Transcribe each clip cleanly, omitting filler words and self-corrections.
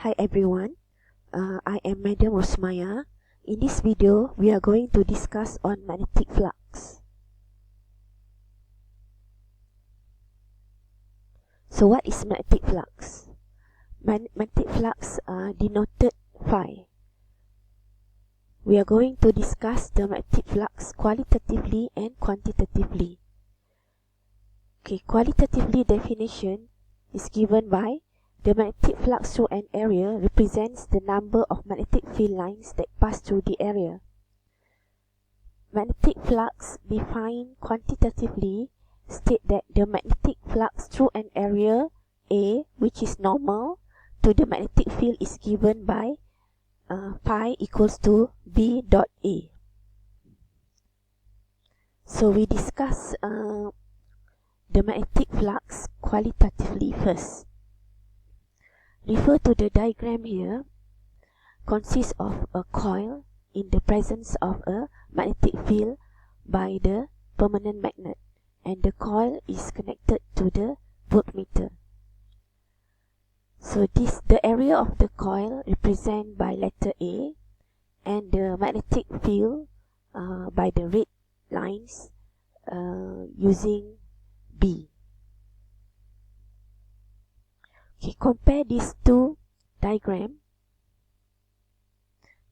Hi everyone, I am Madam Rosmaya. In this video, we are going to discuss on magnetic flux. So what is magnetic flux? Magnetic flux denoted phi. We are going to discuss the magnetic flux qualitatively and quantitatively. Okay, qualitatively definition is given by the magnetic flux through an area represents the number of magnetic field lines that pass through the area. Magnetic flux defined quantitatively state that the magnetic flux through an area A, which is normal to the magnetic field, is given by phi equals to B dot A. So we discuss the magnetic flux qualitatively first. Refer to the diagram here. Consists of a coil in the presence of a magnetic field by the permanent magnet, and the coil is connected to the voltmeter. So the area of the coil represented by letter A, and the magnetic field by the red lines using B. Okay, compare these two diagrams,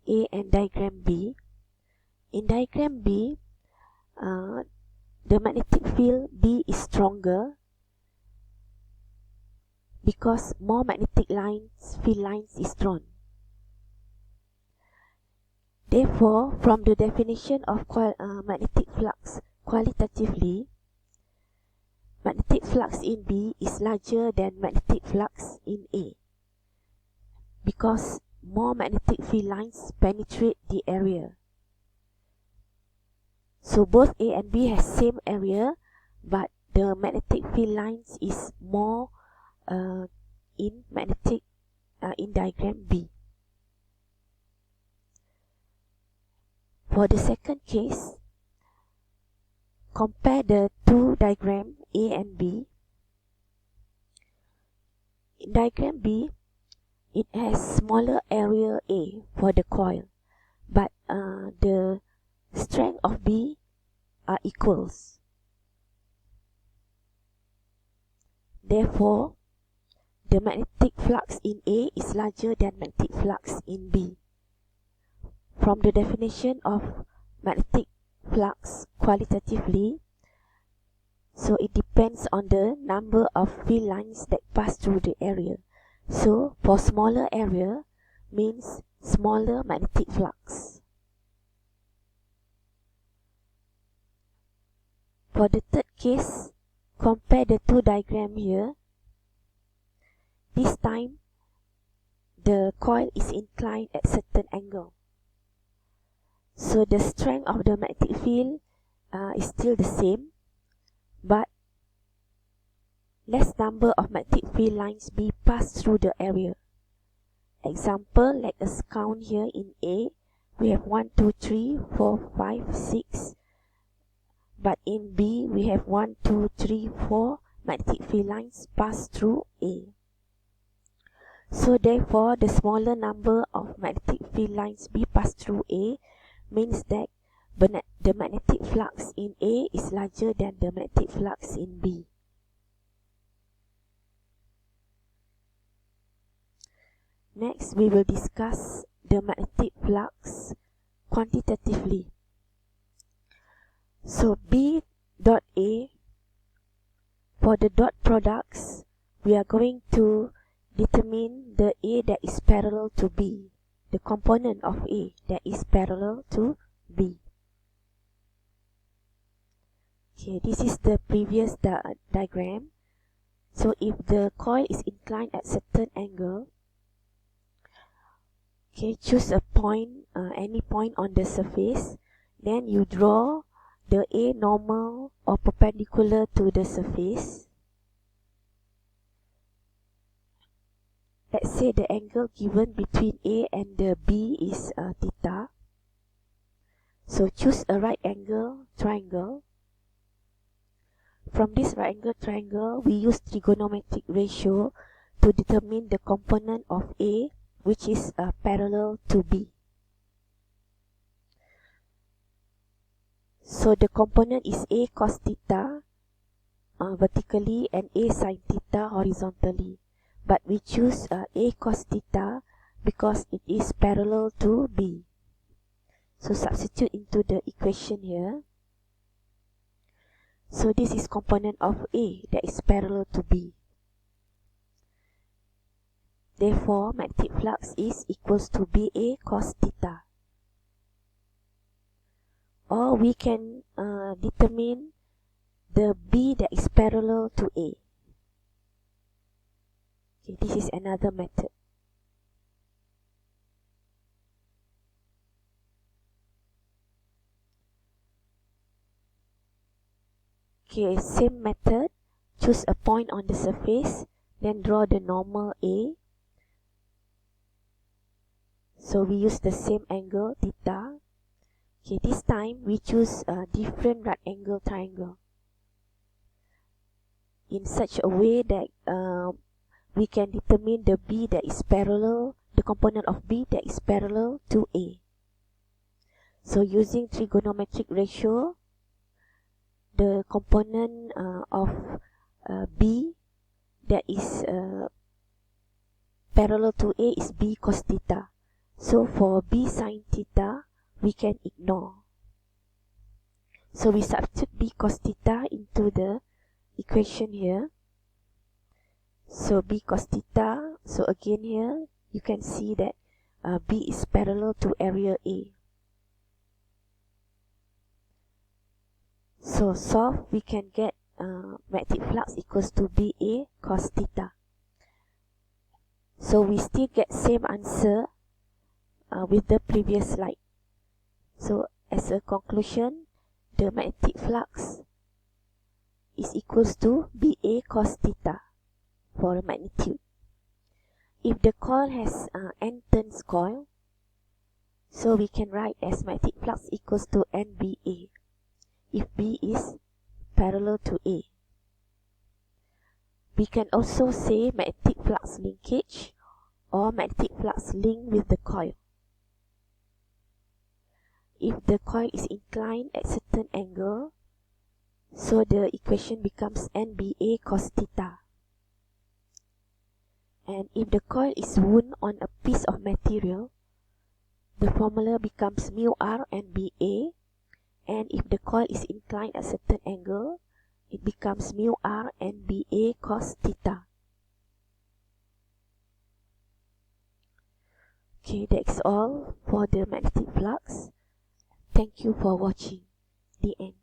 A and diagram B. In diagram B, the magnetic field B is stronger because more magnetic field lines is drawn. Therefore, from the definition of magnetic flux qualitatively, magnetic flux in B is larger than magnetic flux in A because more magnetic field lines penetrate the area. So both A and B has same area, but the magnetic field lines is more in diagram B. For the second case, compare the two diagrams A and B. In diagram B, it has smaller area A for the coil, but the strength of B are equals. Therefore, the magnetic flux in A is larger than magnetic flux in B. From the definition of magnetic flux qualitatively, so it depends on the number of field lines that pass through the area. So for smaller area means smaller magnetic flux. For the third case, compare the two diagrams here. This time, the coil is inclined at certain angle. So the strength of the magnetic field is still the same, but less number of magnetic field lines be passed through the area. Example, let us count here in A, we have 1, 2, 3, 4, 5, 6. But in B, we have 1, 2, 3, 4 magnetic field lines pass through A. So therefore, the smaller number of magnetic field lines be passed through A means that the magnetic flux in A is larger than the magnetic flux in B. Next, we will discuss the magnetic flux quantitatively. So B dot A, for the dot products, we are going to determine the A that is parallel to B, the component of A that is parallel to B. Okay, this is the previous diagram. So if the coil is inclined at certain angle, okay, choose a point, any point on the surface, then you draw the A normal or perpendicular to the surface. Let's say the angle given between A and the B is theta. So choose a right angle triangle. From this right angle triangle, we use trigonometric ratio to determine the component of A which is parallel to B. So the component is A cos theta vertically and A sin theta horizontally. But we choose A cos theta because it is parallel to B. So substitute into the equation here. So this is component of A that is parallel to B. Therefore, magnetic flux is equals to BA cos theta. Or we can determine the B that is parallel to A. Okay, this is another method. Okay, same method. Choose a point on the surface, then draw the normal A. So we use the same angle, theta. Okay, this time we choose a different right angle triangle in such a way that we can determine the B that is parallel, the component of B that is parallel to A. So using trigonometric ratio, the component of B that is parallel to A is B cos theta. So for B sin theta, we can ignore. So we substitute B cos theta into the equation here. So B cos theta, so again here, you can see that B is parallel to area A. So solve, we can get magnetic flux equals to BA cos theta. So we still get same answer with the previous slide. So as a conclusion, the magnetic flux is equals to BA cos theta for magnitude. If the coil has n turns coil, so we can write as magnetic flux equals to NBA if B is parallel to A. We can also say magnetic flux linkage or magnetic flux link with the coil. If the coil is inclined at certain angle, so the equation becomes NBA cos theta. And if the coil is wound on a piece of material, the formula becomes mu r NBA. And if the coil is inclined at certain angle, it becomes mu r NBA cos theta. Okay, that's all for the magnetic flux. Thank you for watching. The end.